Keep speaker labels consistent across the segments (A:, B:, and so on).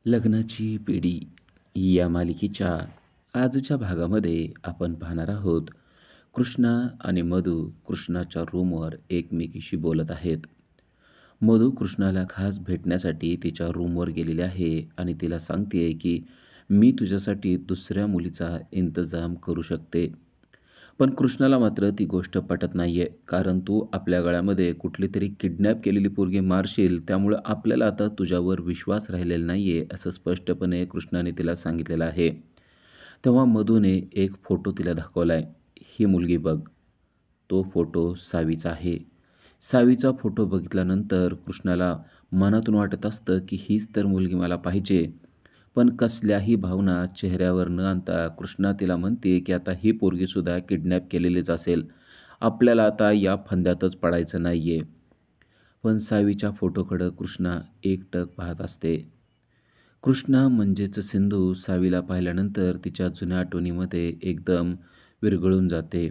A: लग्नाची पिढी या मालिकेच्या आजच्या भागामध्ये आपण पाहणार आहोत. कृष्णा आणि मधू कृष्णाच्या रूमवर एकमेकीशी बोलत आहेत. मधू कृष्णाला खास भेटण्यासाठी तिच्या रूमवर गेलेली आहे आणि तिला सांगते की मी तुझ्यासाठी दुसऱ्या मुलीचा इंतजाम करू शकते. पण कृष्णाला मात्र ती गोष्ट पटत नाहीये, कारण तू आपल्या गळ्यामध्ये कुठली तरी किडनॅप केलेली पोरगी मारशील, त्यामुळं आपल्याला आता तुझ्यावर विश्वास राहिलेला नाहीये, असं स्पष्टपणे कृष्णाने तिला सांगितलेलं आहे. तेव्हा मधूने एक फोटो तिला दाखवलाय. ही मुलगी बघ. तो फोटो सावीचा आहे. सावीचा फोटो बघितल्यानंतर कृष्णाला मनातून वाटत असतं की हीच तर मुलगी मला पाहिजे. पण कसल्याही भावना चेहऱ्यावर न आणता कृष्णा तिला म्हणते की आता ही पोरगीसुद्धा किडनॅप केलेलीच असेल. आपल्याला आता या फंद्यातच पडायचं नाहीये. पण सावीच्या फोटोकडं कृष्णा एकटक पाहत असते. कृष्णा म्हणजेच सिंधू सावीला पाहिल्यानंतर तिच्या जुन्या आठवणीमध्ये एकदम विरघळून जाते.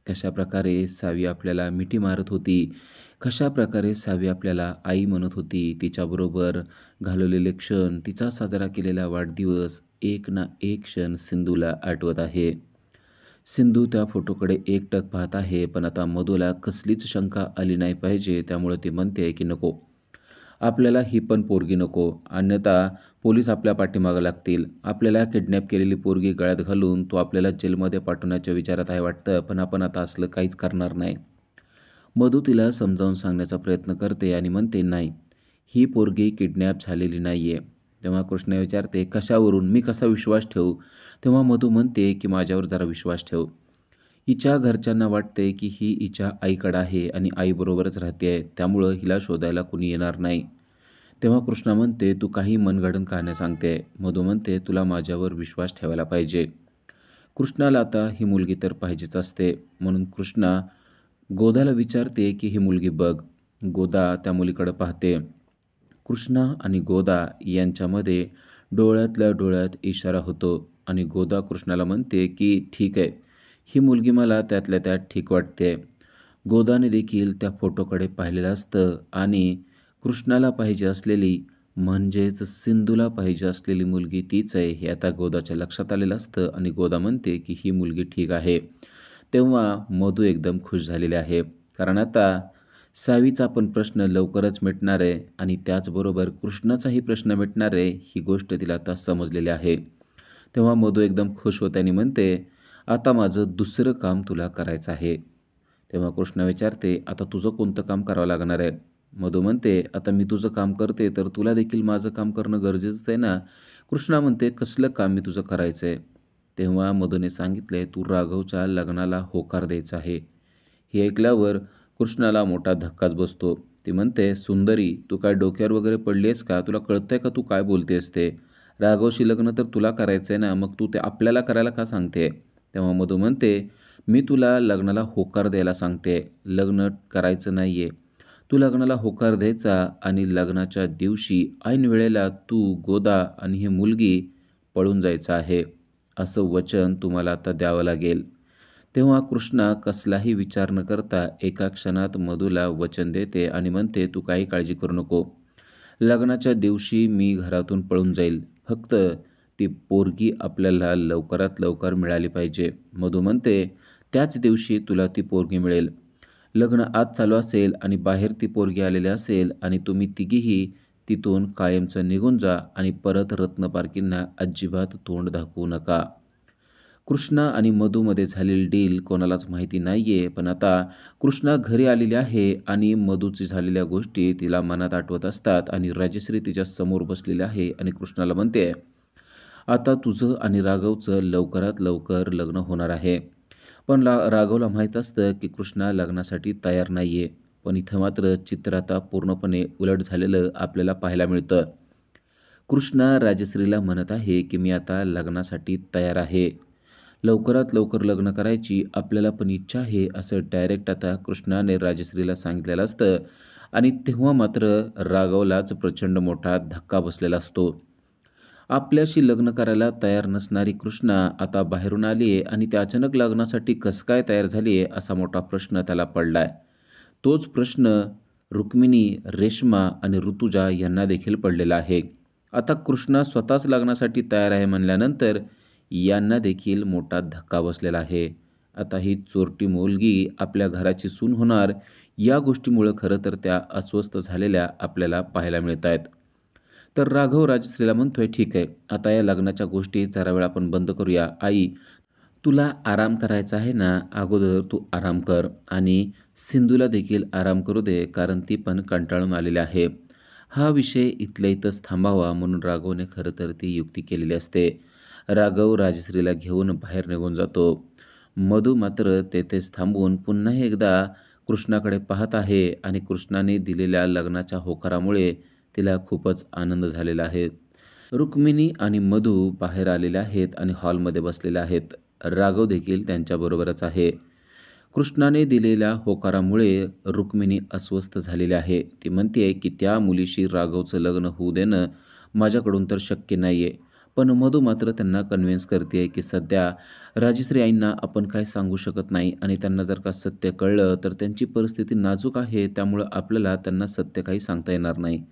A: कशाप्रकारे सावी आपल्याला मिठी मारत होती, कशाप्रकारे सावी आपल्याला आई म्हणत होती, तिच्याबरोबर घालवलेले क्षण, तिचा साजरा केलेला वाढदिवस, एक ना एक क्षण सिंधूला आठवत आहे. सिंधू त्या फोटोकडे एकटक पाहत आहे, पण आता मधूला कसलीच शंका आली नाही पाहिजे, त्यामुळे ती म्हणते की नको. आपल्याला ही पण पोरगी नको, अन्यथा पोलीस आपल्या पाठीमागं लागतील. आपल्याला किडनॅप केलेली पोरगी गळ्यात घालून तो आपल्याला जेलमध्ये पाठवण्याच्या विचारात आहे वाटतं, पण आपण आता असलं काहीच करणार नाही. मधू तिला समजावून सांगण्याचा प्रयत्न करते आणि म्हणते, नाही, ही पोरगी किडनॅप झालेली नाही आहे. तेव्हा कृष्णा विचारते, कशावरून? मी कसा विश्वास ठेवू? तेव्हा मधू म्हणते की माझ्यावर जरा विश्वास ठेव. हिच्या घरच्यांना वाटते की ही हिच्या आईकडं आहे आणि आईबरोबरच राहते आहे, त्यामुळं हिला शोधायला कुणी येणार नाही. तेव्हा कृष्णा म्हणते, तू काही मनगढंत कहाण्या सांगते. मधू म्हणते, तुला माझ्यावर विश्वास ठेवायला पाहिजे. कृष्णाला आता ही मुलगी तर पाहिजेच असते, म्हणून कृष्णा गोदाला विचारते की ही मुलगी बघ. गोदा त्या मुलीकडे पाहते. कृष्णा आणि गोदा यांच्यामध्ये डोळ्यातल्या डोळ्यात इशारा होतो आणि गोदा कृष्णाला म्हणते की ठीक आहे, ही मुलगी मला त्यातल्या त्यात ठीक वाटते. गोदाने देखील त्या फोटोकडे पाहिलेलं असतं आणि कृष्णाला पाहिजे असलेली, म्हणजेच सिंधूला पाहिजे असलेली मुलगी तीच आहे हे आता गोदाच्या लक्षात आलेलं असतं आणि गोदा म्हणते की ही मुलगी ठीक आहे. तेव्हा मधू एकदम खुश झालेले आहे, कारण आता सावीचा पण प्रश्न लवकरच मिटणार आहे आणि त्याचबरोबर कृष्णाचाही प्रश्न मिटणार आहे, ही गोष्ट तिला आता समजलेली आहे. तेव्हा मधू एकदम खुश होते आणि म्हणते, आता माझं दुसरं काम तुला करायचं आहे. तेव्हा कृष्णा विचारते, आता तुझं कोणतं काम करावं लागणार आहे? मधू म्हणते, आता मी तुझं काम करते तर तुला देखील माझं काम करणं गरजेचंच आहे ना. कृष्णा म्हणते, कसलं काम मी तुझं करायचं आहे? तेव्हा मधूने सांगितले, तू राघवच्या लग्नाला होकार द्यायचा आहे. हे ऐकल्यावर कृष्णाला मोठा धक्काच बसतो. ती म्हणते, सुंदरी, तू काय डोक्यावर वगैरे पडली आहेस का? तुला कळतंय का तू काय बोलतेस ते? राघवशी लग्न तर तुला करायचं आहे ना, मग तू ते आपल्याला करायला का सांगते? तेव्हा मधू म्हणते, मी तुला लग्नाला होकार द्यायला सांगते, लग्न करायचं नाही आहे. तू लग्नाला होकार द्यायचा आणि लग्नाच्या दिवशी ऐन वेळेला तू, गोदा आणि ही मुलगी पळून जायचं आहे. असं वचन तुम्हाला आता द्यावं लागेल. तेव्हा कृष्णा कसलाही विचार न करता एका क्षणात मधूला वचन देते आणि म्हणते, तू काही काळजी करू नको. लग्नाच्या दिवशी मी घरातून पळून जाईल. फक्त ती पोरगी आपल्याला लवकरात लवकर मिळाली पाहिजे. मधू म्हणते, त्याच दिवशी तुला ती पोरगी मिळेल. लग्न आत चालू असेल आणि बाहेर ती पोरगी आलेली असेल आणि तुम्ही तिघीही तिथून कायमचं निघून जा आणि परत रत्नपारखींना अजिबात तोंड दाखवू नका. कृष्णा आणि मधूमध्ये झालेली डील कोणालाच माहिती नाहीये, पण आता कृष्णा घरी आलेली आहे आणि मधूची झालेल्या गोष्टी तिला मनात आठवत असतात आणि राजश्री तिच्या समोर बसलेली आहे आणि कृष्णाला म्हणते, आता तुझं आणि राघवचं लवकरात लवकर लग्न होणार आहे. पण राघवला माहीत असतं की कृष्णा लग्नासाठी तयार नाहीये. पण इथं मात्र चित्र आता पूर्णपणे उलट झालेलं आपल्याला पाहायला मिळतं. कृष्णा राजश्रीला म्हणत आहे की मी आता लग्नासाठी तयार आहे. लवकरात लवकर लग्न करायची आपल्याला पण इच्छा आहे, असं डायरेक्ट आता कृष्णाने राजश्रीला सांगितलेलं असतं आणि तेव्हा मात्र राघवलाच प्रचंड मोठा धक्का बसलेला असतो. आपल्याशी लग्न करायला तयार नसणारी कृष्णा आता बाहेरून आली आहे आणि ती अचानक लग्नासाठी कसं काय तयार झाली आहे, असा मोठा प्रश्न त्याला पडलाय. तोच प्रश्न रुक्मिणी, रेश्मा आणि ऋतुजा यांना देखील पडलेला आहे. आता कृष्णा स्वतःच लग्नासाठी तयार आहे म्हणल्यानंतर यांना देखील मोठा धक्का बसलेला आहे. आता ही चोरटी मुलगी आपल्या घराची सून होणार या गोष्टीमुळं खरं तर त्या अस्वस्थ झालेल्या आपल्याला पाहायला मिळत आहेत. तर राघव राजश्रीला म्हणतोय, "ठीक आहे, आता या लग्नाच्या गोष्टी जरा वेळ आपण बंद करूया. आई, तुला आराम करायचा आहे ना, अगोदर तू आराम कर आणि सिंधूला देखील आराम करू दे, कारण ती पण कंटाळून आलेली आहे." हा विषय इथल्या इथंच थांबावा म्हणून राघवने खरं तर ती युक्ती केलेली असते. राघव राजश्रीला घेऊन बाहेर निघून जातो. मधू मात्र तेथेच थांबून पुन्हा एकदा कृष्णाकडे पाहत आहे आणि कृष्णाने दिलेल्या लग्नाच्या होकारामुळे तिला खूपच आनंद झालेला आहे. रुक्मिणी आणि मधू बाहेर आलेले आहेत आणि हॉलमध्ये बसलेले आहेत. राघव देखील त्यांच्याबरोबरच आहे. कृष्णाने दिलेल्या होकारामुळे रुक्मिणी अस्वस्थ झालेली आहे. ती म्हणते की त्या मुलीशी राघवचं लग्न होऊ देणं माझ्याकडून तर शक्य नाही आहे. पण मधू मात्र त्यांना कन्व्हिन्स करते की सध्या राजश्री आईंना आपण काय सांगू शकत नाही आणि त्यांना जर का सत्य कळलं तर त्यांची परिस्थिती नाजूक आहे. त्यामुळं आपल्याला त्यांना सत्य काही सांगता येणार नाही.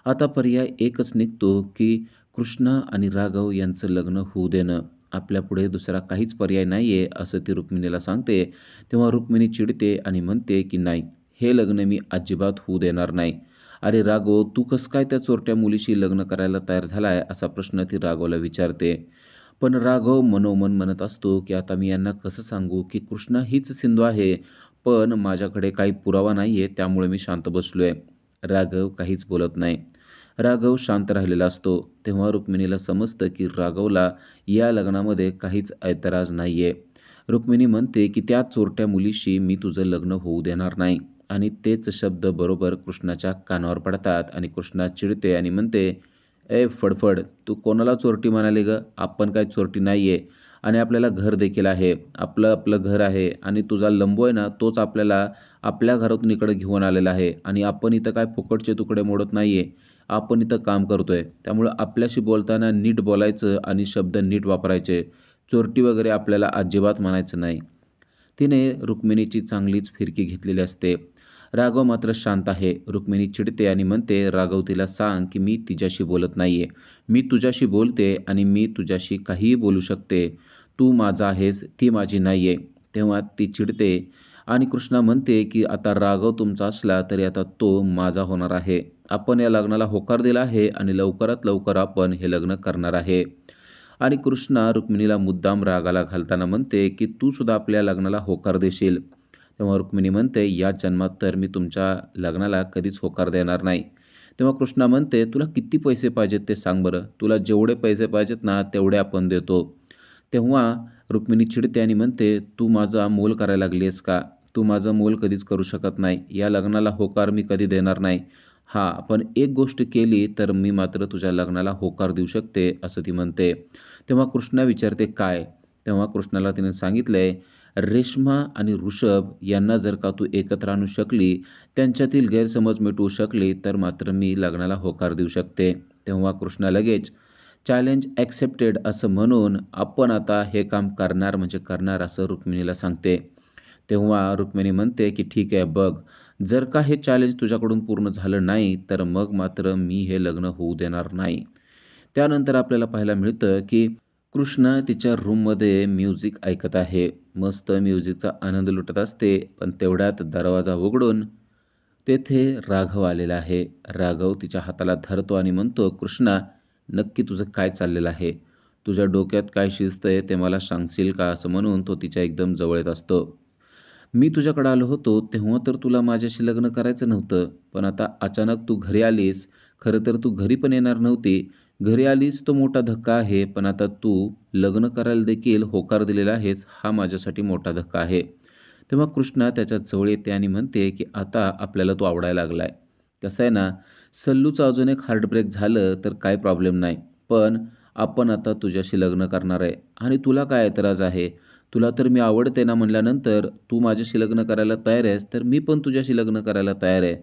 A: आता पर्याय एकच निघतो की कृष्णा आणि राघव यांचं लग्न होऊ देणं. आपल्यापुढे दुसरा काहीच पर्याय नाही आहे, असं ती रुक्मिणीला सांगते. तेव्हा रुक्मिणी चिडते आणि म्हणते की नाही, हे लग्न मी अजिबात होऊ देणार नाही. अरे राघव, तू कसं काय त्या चोरट्या मुलीशी लग्न करायला तयार झाला आहे, असा प्रश्न ती राघवला विचारते. पण राघव मनोमन म्हणत असतो की आता मी यांना कसं सांगू की कृष्णा हीच सिंधू आहे, पण माझ्याकडे काही पुरावा नाही आहे, त्यामुळे मी शांत बसलो आहे. राघव काहीच बोलत नाही. राघव शांत राहिलेला असतो. तेव्हा रुक्मिणीला समजतं की राघवला या लग्नामध्ये काहीच ऐतराज नाही आहे. रुक्मिणी म्हणते की त्या चोरट्या मुलीशी मी तुझं लग्न होऊ देणार नाही आणि तेच शब्द बरोबर कृष्णाच्या कानावर पडतात आणि कृष्णा चिडते आणि म्हणते, "ए फडफड, तू कोणाला चोरटी म्हणाली गं? आपण काय चोरटी नाही आहे आणि आपल्याला घर देखील आहे. आपलं आपलं घर आहे आणि तुझा लंबू आहे ना, तोच आपल्याला आपल्या घरातून इकडं घेऊन आलेला आहे आणि आपण इथं काय फुकटचे तुकडे मोडत नाही आहे. आपण इथं काम करतोय. त्यामुळं आपल्याशी बोलताना नीट बोलायचं आणि शब्द नीट वापरायचे. चोरटी वगैरे आपल्याला अजिबात म्हणायचं नाही." तिने रुक्मिणीची चांगलीच फिरकी घेतलेली असते. राघव मात्र शांत आहे. रुक्मिणी चिडते आणि म्हणते, "राघव, तिला सांग की मी तिच्याशी बोलत नाहीये. मी तुझ्याशी बोलते आणि मी तुझ्याशी काहीही बोलू शकते. तू माझा आहेस, ती माझी नाहीये." तेव्हा ती चिडते आणि कृष्णा म्हणते की आता राघव तुमचा असला तरी आता तो माझा होणार आहे. आपण या लग्नाला होकार दिला आहे आणि लवकरात लवकर आपण हे लग्न करणार आहे. आणि कृष्णा रुक्मिणीला मुद्दाम रागाला घालताना म्हणते की तू सुद्धा आपल्या लग्नाला होकार देशील. तेव्हा रुक्मिणी म्हणते, "या जन्मात तर मी तुमच्या लग्नाला कधीच होकार देणार नाही." तेव्हा कृष्णा म्हणते, "तुला किती पैसे पाहिजेत ते सांग बरं. तुला जेवढे पैसे पाहिजेत ना तेवढे आपण देतो." तेव्हा रुक्मिणी चिडते आणि म्हणते, "तू माझा मोल करायला लागली आहेस का? तू माझं मोल कधीच करू शकत नाही. या लग्नाला होकार मी कधी देणार नाही. हां, पण एक गोष्ट केली तर मी मात्र तुझ्या लग्नाला होकार देऊ शकते," असं ती म्हणते. तेव्हा कृष्णा विचारते, "काय?" तेव्हा कृष्णाला तिने सांगितलंय, "रेश्मा आणि ऋषभ यांना जर का तू एकत्र आणू शकली, त्यांच्यातील गैरसमज मिटवू शकली, तर मात्र मी लग्नाला होकार देऊ शकते." तेव्हा कृष्णा लगेच चॅलेंज ॲक्सेप्टेड असं म्हणून आपण आता हे काम करणार म्हणजे करणार असं रुक्मिणीला सांगते. तेव्हा रुक्मिणी म्हणते की ठीक आहे, बघ, जर का हे चॅलेंज तुझ्याकडून पूर्ण झालं नाही तर मग मात्र मी हे लग्न होऊ देणार नाही. त्यानंतर आपल्याला पाहायला मिळतं की कृष्णा तिच्या रूममध्ये म्युझिक ऐकत आहे. मस्त म्युझिकचा आनंद लुटत असते. पण तेवढ्यात दरवाजा उघडून तेथे राघव आलेला आहे. राघव तिच्या हाताला धरतो आणि म्हणतो, "कृष्णा, नक्की तुझं काय चाललेलं आहे? तुझ्या डोक्यात काय शिजतंय ते मला सांगशील का?" असं म्हणून तो तिच्या एकदम जवळ येत असतो. "मी तुझ्याकडे आलो होतो तेव्हा तर तुला माझ्याशी लग्न करायचं नव्हतं. पण आता अचानक तू घरी आलीस. खरं तर तू घरी पण येणार नव्हती. घरी आलीस तो मोठा धक्का आहे. पण आता तू लग्न करायला देखील होकार दिलेला आहेस, हा माझ्यासाठी मोठा धक्का आहे." तेव्हा कृष्णा त्याच्या जवळ येते आणि म्हणते की आता आपल्याला तो आवडायला लागलाय. कसं आहे ना, सल्लूचं अजून एक हार्टब्रेक झालं तर काही प्रॉब्लेम नाही. पण आपण आता तुझ्याशी लग्न करणार आहे आणि तुला काय ऐतराज आहे? तुला तर मी आवडते ना म्हणल्यानंतर तू माझ्याशी लग्न करायला तयार आहेस, तर मी पण तुझ्याशी लग्न करायला तयार आहे.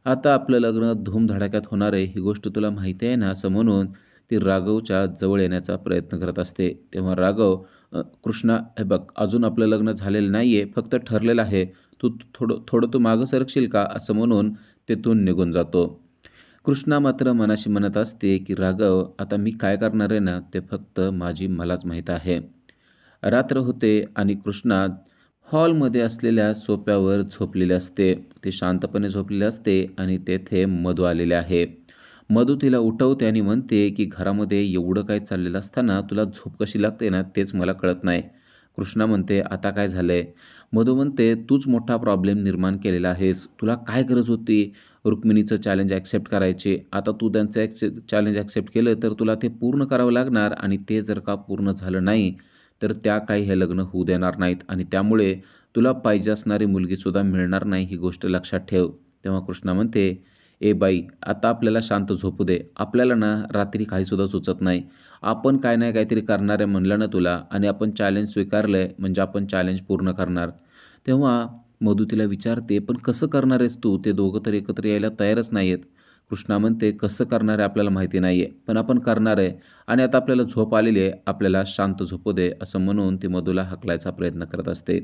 A: आता आपलं लग्न धूमधडाक्यात होणार आहे, ही गोष्ट तुला माहिती आहे ना? असं म्हणून ती राघवच्या जवळ येण्याचा प्रयत्न करत असते. तेव्हा राघव, कृष्णा, हे बघ, अजून आपलं लग्न झालेलं नाही आहे, फक्त ठरलेलं आहे. तू थोडं थोडं तू मागं सरकशील का?" असं म्हणून तिथून निघून जातो. कृष्णा मात्र मनाशी म्हणत असते, की "राघव, आता मी काय करणार आहे ना, ते फक्त माझी मलाच माहीत आहे." रात्र होते आणि कृष्णा हॉलमध्ये असलेल्या सोफ्यावर झोपलेले असते. ती शांतपणे झोपलेली असते आणि तेथे मधू आलेले आहे. मधू तिला उठवते आणि म्हणते, की "घरामध्ये एवढं काही चाललेलं असताना तुला झोप कशी लागते ना, तेच मला कळत नाही." कृष्णा म्हणते, "आता काय झालंय?" मधू म्हणते, "तूच मोठा प्रॉब्लेम निर्माण केलेला आहेस. तुला काय गरज होती रुक्मिणीचं चॅलेंज ॲक्सेप्ट करायची? आता तू त्यांचं चॅलेंज ॲक्सेप्ट केलं, तर तुला ते पूर्ण करावं लागणार आणि ते जर का पूर्ण झालं नाही, तर त्या काही हे लग्न होऊ देणार नाहीत आणि त्यामुळे तुला पाहिजे असणारी मुलगीसुद्धा मिळणार नाही, ही गोष्ट लक्षात ठेव." तेव्हा कृष्णा म्हणते, "ए बाई, आता आपल्याला शांत झोपू दे. आपल्याला ना रात्री काहीसुद्धा सुचत नाही. आपण काय नाही काहीतरी करणार आहे म्हणलं ना तुला आणि आपण चॅलेंज स्वीकारलंय म्हणजे आपण चॅलेंज पूर्ण करणार." तेव्हा मधू तिला विचारते, "पण कसं करणार आहेस तू? ते दोघं तर एकत्र यायला तयारच नाहीयेत." कृष्णा म्हणते, "कसं करणार आहे आपल्याला माहिती नाहीये, पण आपण करणार आहे आणि आता आपल्याला झोप आलेली आहे. आपल्याला शांत झोपू दे." असं म्हणून ती मधूला हाकलायचा प्रयत्न करत असते.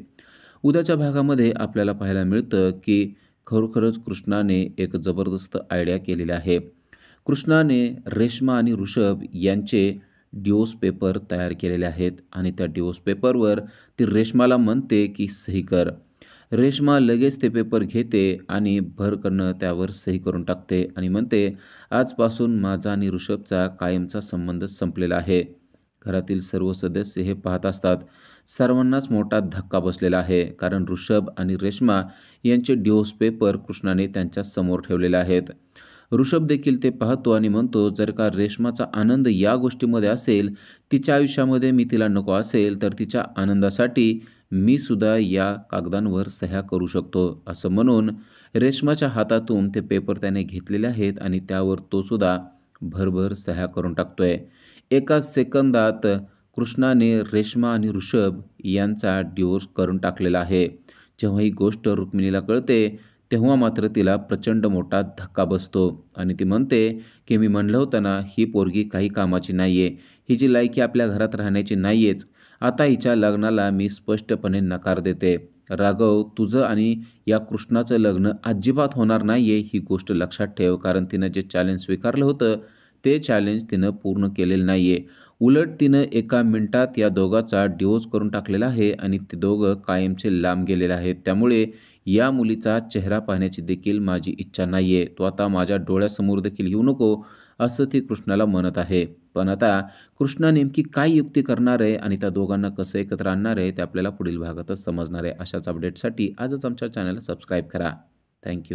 A: उद्याच्या भागामध्ये आपल्याला पाहायला मिळतं, की खरोखरच कृष्णाने एक जबरदस्त आयडिया केलेली आहे. कृष्णाने रेश्मा आणि ऋषभ यांचे डिवोर्स पेपर तयार केलेले आहेत आणि त्या डिवोर्स पेपरवर ती रेश्माला म्हणते, की सही कर. रेश्मा लगेच ते पेपर घेते आणि भरकन त्यावर सही करून टाकते आणि म्हणते, "आजपासून माझा आणि ऋषभचा कायमचा संबंध संपलेला आहे." घरातील सर्व सदस्य हे पाहत असतात. सर्वांनाच मोठा धक्का बसलेला आहे, कारण ऋषभ आणि रेश्मा यांचे डिवोर्स पेपर कृष्णाने त्यांच्या समोर ठेवलेले आहेत. ऋषभ देखील ते पाहतो आणि म्हणतो, "जर का रेश्माचा आनंद या गोष्टीमध्ये असेल, तिच्या आयुष्यामध्ये मी तिला नको असेल, तर तिच्या आनंदासाठी मी सुद्धा या कागदांवर सह्या करू शकतो." असं म्हणून रेश्माच्या हातातून ते पेपर त्याने घेतलेले आहेत आणि त्यावर तो सुद्धा भरभर सह्या करून टाकतोय. एका सेकंदात कृष्णाने रेश्मा आणि ऋषभ यांचा डिव्होर्स करून टाकलेला आहे. जेव्हा ही गोष्ट रुक्मिणीला कळते, तेव्हा मात्र तिला प्रचंड मोठा धक्का बसतो आणि ती म्हणते, की "मी म्हणलं होतं ना, ही पोरगी काही कामाची नाहीये. हिची लायकी आपल्या घरात राहण्याची नाहीयेच. आता हिच्या लग्नाला मी स्पष्टपणे नकार देते. राघव, तुझं आणि या कृष्णाचं लग्न अजिबात होणार नाहीये, ही गोष्ट लक्षात ठेव." कारण तिनं जे चॅलेंज स्वीकारलं होतं, ते चॅलेंज तिनं पूर्ण केलेलं नाहीये. उलट तिनं एका मिनिटात या दोघांचा डिव्होर्स करून टाकलेला आहे आणि ते दोघं कायमचे लांब गेलेले आहेत. त्यामुळे या मुलीचा चेहरा पाहण्याची देखील माझी इच्छा नाहीये. "तू आता माझ्या डोळ्यासमोर देखील येऊ नको." असं ती कृष्णाला म्हणत आहे. पण आता कृष्णा नेमकी काय युक्ती करणार आहे आणि त्या दोघांना कसं एकत्र आणणार आहे, ते आपल्याला पुढील भागातच समजणार आहे. अशाच अपडेटसाठी आजच आमच्या चॅनलला सबस्क्राईब करा. थँक